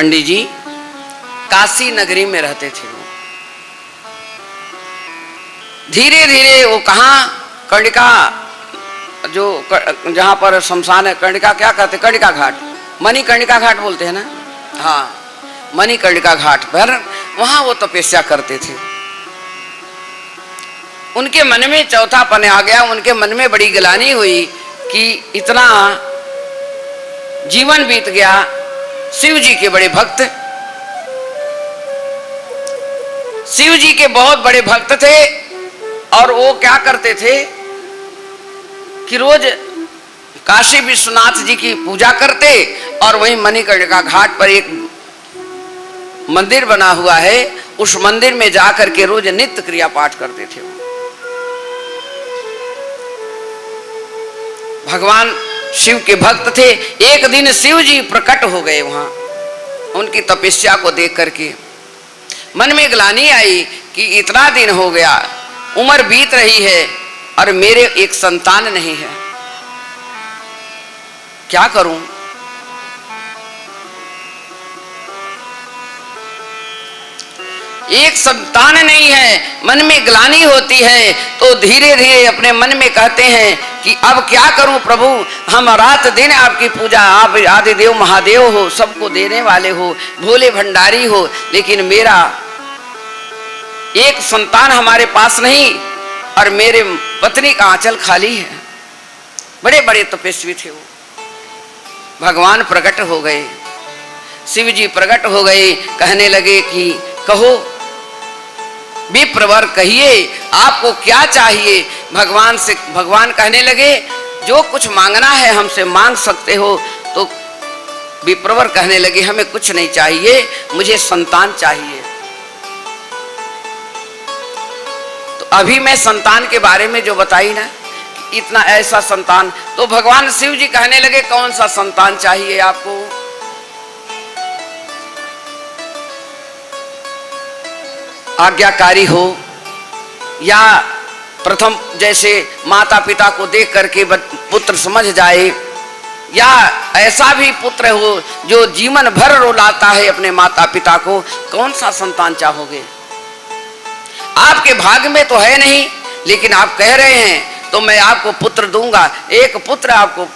पंडित जी काशी नगरी में रहते थे। वो धीरे धीरे वो कहाँ कर्णिका, जो जहाँ पर शमशान है, कर्णिका क्या कहते, कर्णिका घाट, मणिकर्णिका घाट बोलते हैं ना, हाँ मणिकर्णिका घाट पर वहां वो तपस्या करते थे। उनके मन में चौथापन आ गया, उनके मन में बड़ी गिलानी हुई कि इतना जीवन बीत गया। शिव जी के बड़े भक्त, शिव जी के बहुत बड़े भक्त थे और वो क्या करते थे कि रोज काशी विश्वनाथ जी की पूजा करते और वहीं मणिकर्णिका घाट पर एक मंदिर बना हुआ है, उस मंदिर में जाकर के रोज नित्य क्रिया पाठ करते थे। भगवान शिव के भक्त थे। एक दिन शिव जी प्रकट हो गए वहां, उनकी तपस्या को देख करके मन में ग्लानि आई कि इतना दिन हो गया, उम्र बीत रही है और मेरे एक संतान नहीं है, क्या करूं। एक संतान नहीं है, मन में ग्लानि होती है, तो धीरे धीरे अपने मन में कहते हैं कि अब क्या करूं प्रभु, हम रात दिन आपकी पूजा, आप आदिदेव महादेव हो, सबको देने वाले हो, भोले भंडारी हो, लेकिन मेरा एक संतान हमारे पास नहीं और मेरे पत्नी का आंचल खाली है। बड़े बड़े तपस्वी थे वो। भगवान प्रकट हो गए, शिव जी प्रकट हो गए, कहने लगे कि कहो विप्रवर, कहिए आपको क्या चाहिए। भगवान कहने लगे जो कुछ मांगना है हमसे मांग सकते हो। तो विप्रवर कहने लगे हमें कुछ नहीं चाहिए, मुझे संतान चाहिए। तो अभी मैं संतान के बारे में जो बताई ना, इतना ऐसा संतान, तो भगवान शिव जी कहने लगे कौन सा संतान चाहिए आपको। आज्ञाकारी हो या प्रथम जैसे माता पिता को देख करके पुत्र समझ जाए, या ऐसा भी पुत्र हो जो जीवन भर रुलाता है अपने माता पिता को, कौन सा संतान चाहोगे। आपके भाग्य में तो है नहीं, लेकिन आप कह रहे हैं तो मैं आपको पुत्र दूंगा, एक पुत्र आपको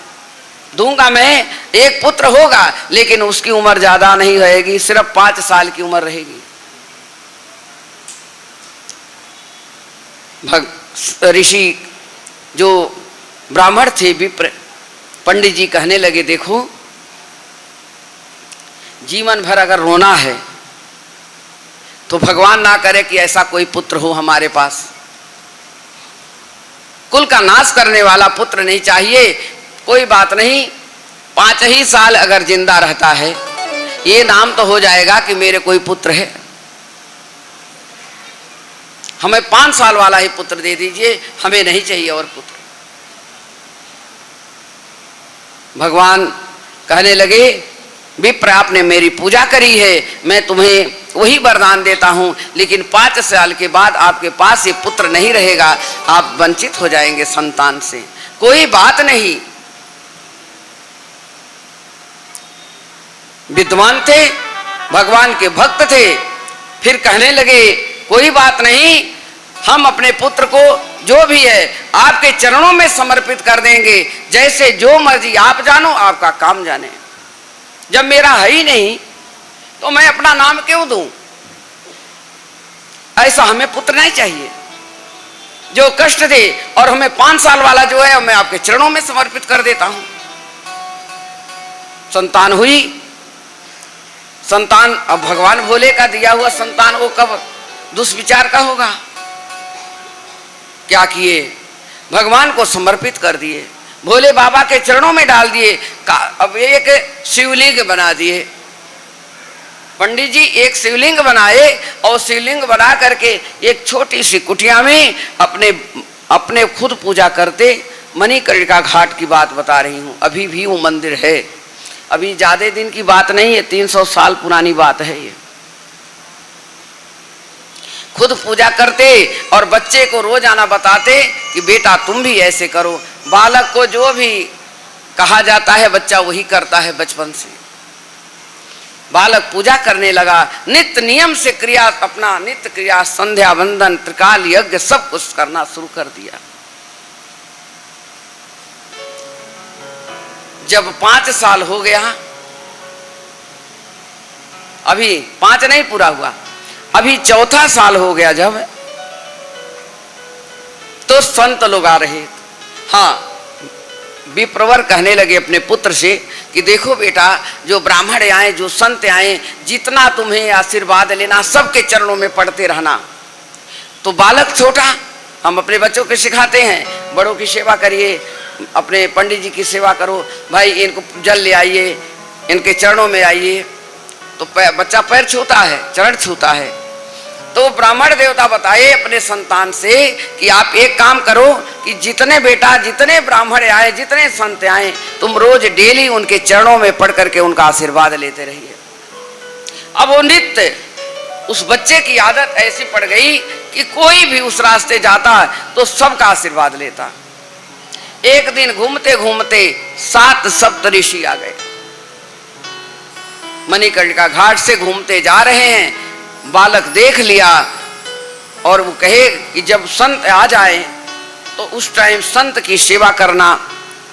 दूंगा मैं, एक पुत्र होगा, लेकिन उसकी उम्र ज्यादा नहीं रहेगी, सिर्फ 5 साल की उम्र रहेगी। ऋषि जो ब्राह्मण थे, विप्र पंडित जी कहने लगे देखो जीवन भर अगर रोना है तो भगवान ना करे कि ऐसा कोई पुत्र हो हमारे पास, कुल का नाश करने वाला पुत्र नहीं चाहिए। कोई बात नहीं, 5 ही साल अगर जिंदा रहता है ये नाम तो हो जाएगा कि मेरे कोई पुत्र है, हमें 5 साल वाला ही पुत्र दे दीजिए, हमें नहीं चाहिए और पुत्र। भगवान कहने लगे विप्र आपने मेरी पूजा करी है, मैं तुम्हें वही वरदान देता हूं, लेकिन 5 साल के बाद आपके पास ये पुत्र नहीं रहेगा, आप वंचित हो जाएंगे संतान से। कोई बात नहीं, विद्वान थे, भगवान के भक्त थे। फिर कहने लगे कोई बात नहीं, हम अपने पुत्र को जो भी है आपके चरणों में समर्पित कर देंगे, जैसे जो मर्जी आप जानो, आपका काम जाने। जब मेरा है ही नहीं तो मैं अपना नाम क्यों दूं। ऐसा हमें पुत्र नहीं चाहिए जो कष्ट दे, और हमें 5 साल वाला जो है मैं आपके चरणों में समर्पित कर देता हूं। संतान हुई, संतान अब भगवान भोले का दिया हुआ संतान वो कब दुष्विचार का होगा। क्या किए, भगवान को समर्पित कर दिए, भोले बाबा के चरणों में डाल दिए। अब एक शिवलिंग बना दिए पंडित जी, एक शिवलिंग बनाए और शिवलिंग बना करके एक छोटी सी कुटिया में अपने खुद पूजा करते। मणिकर्णिका घाट की बात बता रही हूँ, अभी भी वो मंदिर है, अभी ज्यादा दिन की बात नहीं है, 300 साल पुरानी बात है ये। खुद पूजा करते और बच्चे को रोज आना बताते कि बेटा तुम भी ऐसे करो। बालक को जो भी कहा जाता है बच्चा वही करता है बचपन से। बालक पूजा करने लगा, नित्य नियम से क्रिया, अपना नित्य क्रिया, संध्या वंदन, त्रिकाल यज्ञ सब कुछ करना शुरू कर दिया। जब 5 साल हो गया, अभी 5 नहीं पूरा हुआ, अभी 4था साल हो गया जब, तो संत लोग आ रहे। हाँ, विप्रवर कहने लगे अपने पुत्र से कि देखो बेटा, जो ब्राह्मण आए, जो संत आए, जितना तुम्हें आशीर्वाद लेना सबके चरणों में पड़ते रहना। तो बालक छोटा, हम अपने बच्चों को सिखाते हैं, बड़ों की सेवा करिए, अपने पंडित जी की सेवा करो, भाई इनको जल ले आइए, इनके चरणों में आइए। तो बच्चा पैर छूता है, चरण छूता है। तो ब्राह्मण देवता बताए अपने संतान से कि आप एक काम करो कि जितने बेटा, जितने ब्राह्मण आए, जितने संत आए, तुम रोज डेली उनके चरणों में पढ़ करके उनका आशीर्वाद लेते रहिए। अब वो नित्य उस बच्चे की आदत ऐसी पड़ गई कि कोई भी उस रास्ते जाता तो सबका आशीर्वाद लेता। एक दिन घूमते घूमते 7 सप्तऋषि आ गए। मणिकर्णिका घाट से घूमते जा रहे हैं, बालक देख लिया और वो कहे कि जब संत आ जाए तो उस टाइम संत की सेवा करना,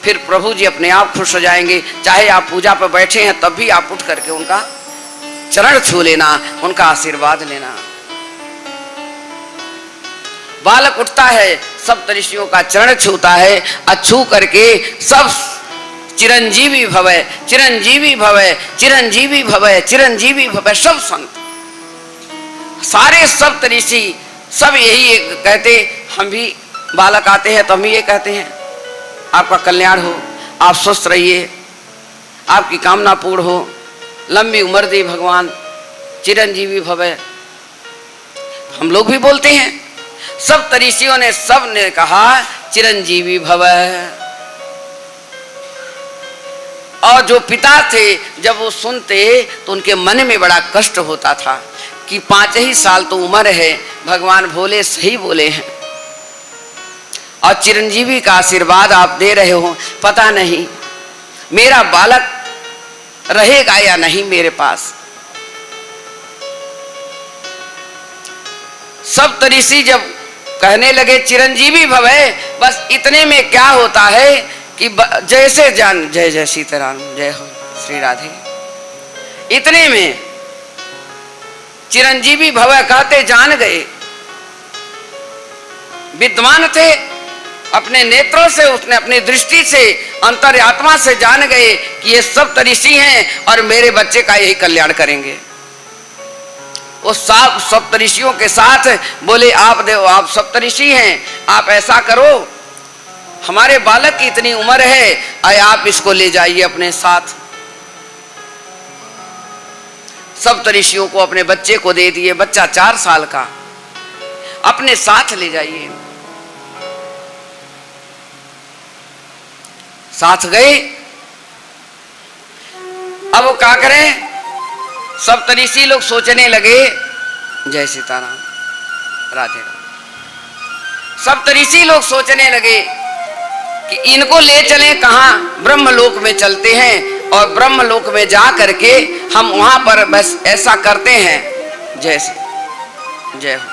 फिर प्रभु जी अपने आप खुश हो जाएंगे। चाहे आप पूजा पर बैठे हैं तब भी आप उठ करके उनका चरण छू लेना, उनका आशीर्वाद लेना। बालक उठता है, सब ऋषियों का चरण छूता है, छू करके सब चिरंजीवी भवै, चिरंजीवी भवै, चिरंजीवी भवै, चिरंजीवी भवै, सब संत, सारे सप्त ऋषि सब यही कहते। हम भी बालक आते हैं तो हम ये कहते हैं, आपका कल्याण हो, आप स्वस्थ रहिए, आपकी कामना पूर्ण हो, लंबी उम्र दे भगवान, चिरंजीवी भवै। हम लोग भी बोलते हैं। सब ऋषियों ने सब ने कहा चिरंजीवी भवै। और जो पिता थे जब वो सुनते तो उनके मन में बड़ा कष्ट होता था कि 5 ही साल तो उम्र है, भगवान भोले सही बोले हैं, और चिरंजीवी का आशीर्वाद आप दे रहे हो, पता नहीं मेरा बालक रहेगा या नहीं मेरे पास। सब ऋषि जब कहने लगे चिरंजीवी भवै, बस इतने में क्या होता है कि जैसे जान, जय जय सीताराम, जय हो श्री राधे, इतने में चिरंजीवी भवै कहते जान गए। विद्वान थे, अपने नेत्रों से, उसने अपनी दृष्टि से, अंतर्यात्मा से जान गए कि ये सब ऋषि हैं और मेरे बच्चे का यही कल्याण करेंगे। वो सप्तऋषियों के साथ बोले, आप सप्तऋषि हैं, आप ऐसा करो, हमारे बालक की इतनी उम्र है, आए आप इसको ले जाइए अपने साथ। सप्तऋषियों को अपने बच्चे को दे दिए, बच्चा 4 साल का, अपने साथ ले जाइए। साथ गए। अब वो क्या करें, सप्तऋषि लोग सोचने लगे, जय सीताराम, राधे राधे। सप्तऋषि लोग सोचने लगे कि इनको ले चलें कहां, ब्रह्मलोक में चलते हैं और ब्रह्मलोक में जा करके हम वहां पर बस ऐसा करते हैं। जैसे जय हो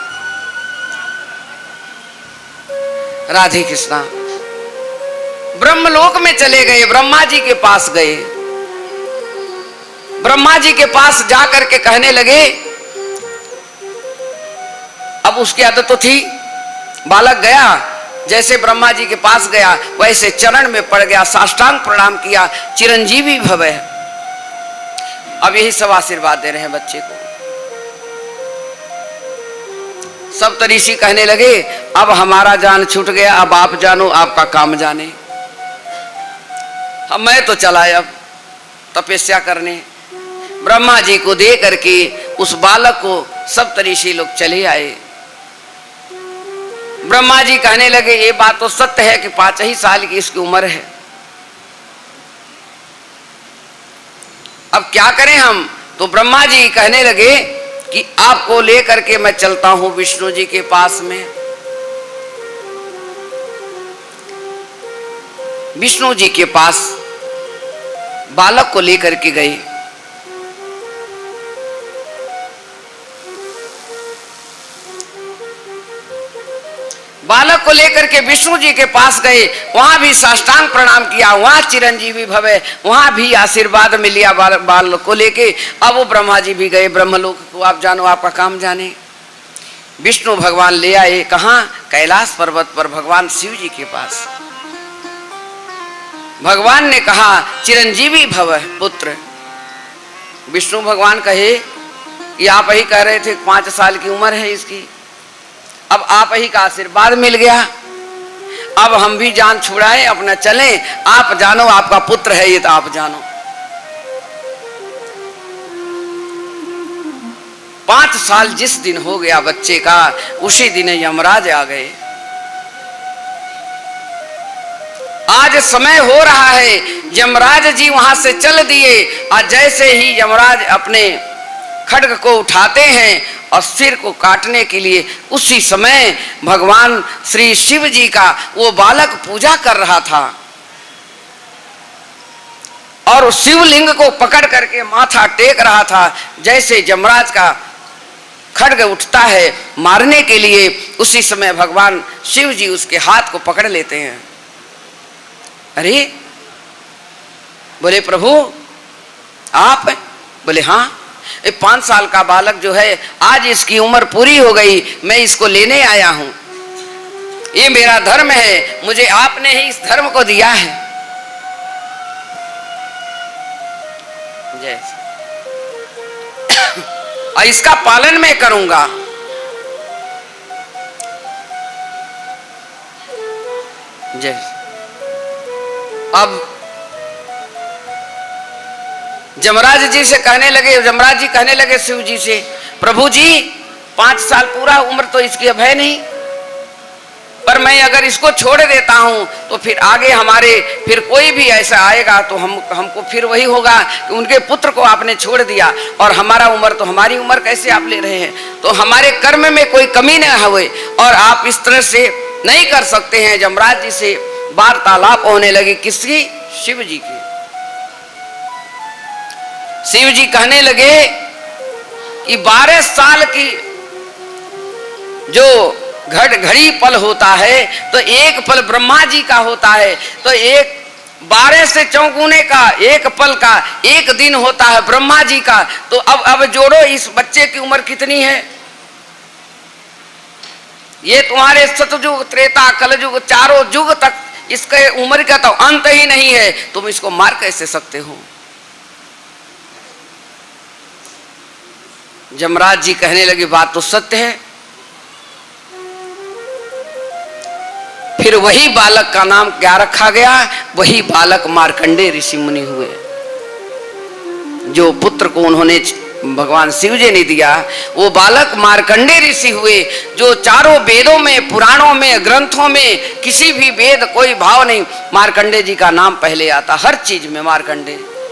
राधे कृष्णा। ब्रह्मलोक में चले गए, ब्रह्मा जी के पास गए। ब्रह्मा जी के पास जाकर के कहने लगे, अब उसकी आदत तो थी, बालक गया, जैसे ब्रह्मा जी के पास गया वैसे चरण में पड़ गया, साष्टांग प्रणाम किया, चिरंजीवी भवै। अब यही सब आशीर्वाद दे रहे हैं बच्चे को। सब ऋषि कहने लगे, अब हमारा जान छूट गया, अब आप जानो, आपका काम जाने। अब मैं तो चला अब तपस्या करने। ब्रह्मा जी को दे करके उस बालक को सब ऋषि लोग चले आए। ब्रह्मा जी कहने लगे, ये बात तो सत्य है कि 5 ही साल की इसकी उम्र है, अब क्या करें हम। तो ब्रह्मा जी कहने लगे कि आपको लेकर के मैं चलता हूं विष्णु जी के पास में। विष्णु जी के पास बालक को लेकर के गए। बालक को लेकर के विष्णु जी के पास गए, वहां भी साष्टांग प्रणाम किया, वहां चिरंजीवी भवे, वहां भी आशीर्वाद मिल लिया बालक को लेके। अब वो ब्रह्मा जी भी गए ब्रह्मलोक को, आप जानो आपका काम जाने। विष्णु भगवान ले आए कहां? कैलाश पर्वत पर भगवान शिव जी के पास। भगवान ने कहा चिरंजीवी भव पुत्र। विष्णु भगवान कहे कि आप ही कह रहे थे 5 साल की उम्र है इसकी, अब आप ही का आशीर्वाद मिल गया, अब हम भी जान छुड़ाए अपना चले, आप जानो आपका पुत्र है ये, तो आप जानो। 5 साल जिस दिन हो गया बच्चे का, उसी दिन यमराज आ गए। आज समय हो रहा है, यमराज जी वहां से चल दिए, और जैसे ही यमराज अपने खड्ग को उठाते हैं और सिर को काटने के लिए, उसी समय भगवान श्री शिव जी का वो बालक पूजा कर रहा था और उस शिवलिंग को पकड़ करके माथा टेक रहा था। जैसे यमराज का खड्ग उठता है मारने के लिए, उसी समय भगवान शिव जी उसके हाथ को पकड़ लेते हैं। अरे बोले प्रभु आप? बोले हाँ, 5 साल का बालक जो है, आज इसकी उम्र पूरी हो गई, मैं इसको लेने आया हूं, ये मेरा धर्म है, मुझे आपने ही इस धर्म को दिया है। जय और इसका पालन मैं करूंगा। जय अब यमराज जी से कहने लगे, यमराज जी कहने लगे शिव जी से, प्रभु जी 5 साल पूरा उम्र तो इसकी अब है नहीं, पर मैं अगर इसको छोड़ देता हूं तो फिर आगे हमारे फिर कोई भी ऐसा आएगा तो हमको फिर वही होगा कि उनके पुत्र को आपने छोड़ दिया, और हमारा उम्र तो हमारी उम्र कैसे आप ले रहे हैं, तो हमारे कर्म में कोई कमी न हुए, और आप इस तरह से नहीं कर सकते हैं। यमराज जी से वार्तालाप होने लगी, किसकी? शिव जी की। शिव जी कहने लगे कि 12 साल की जो घड़ी पल होता है, तो एक पल ब्रह्मा जी का होता है, तो एक 12 से चौगुने का एक पल का एक दिन होता है ब्रह्मा जी का। तो अब जोड़ो इस बच्चे की उम्र कितनी है। ये तुम्हारे सतयुग त्रेता कलयुग चारों युग तक इसके उम्र का तो अंत ही नहीं है, तुम इसको मार कैसे सकते हो। यमराज जी कहने लगे बात तो सत्य है। फिर वही बालक का नाम क्या रखा गया? वही बालक मार्कंडेय ऋषि मुनि हुए, जो पुत्र को उन्होंने भगवान शिव जी ने दिया। वो बालक मार्कंडेय ऋषि हुए, जो चारों वेदों में, पुराणों में, ग्रंथों में किसी भी वेद कोई भाव नहीं, मार्कंडेय जी का नाम पहले आता, हर चीज में मार्कंडेय।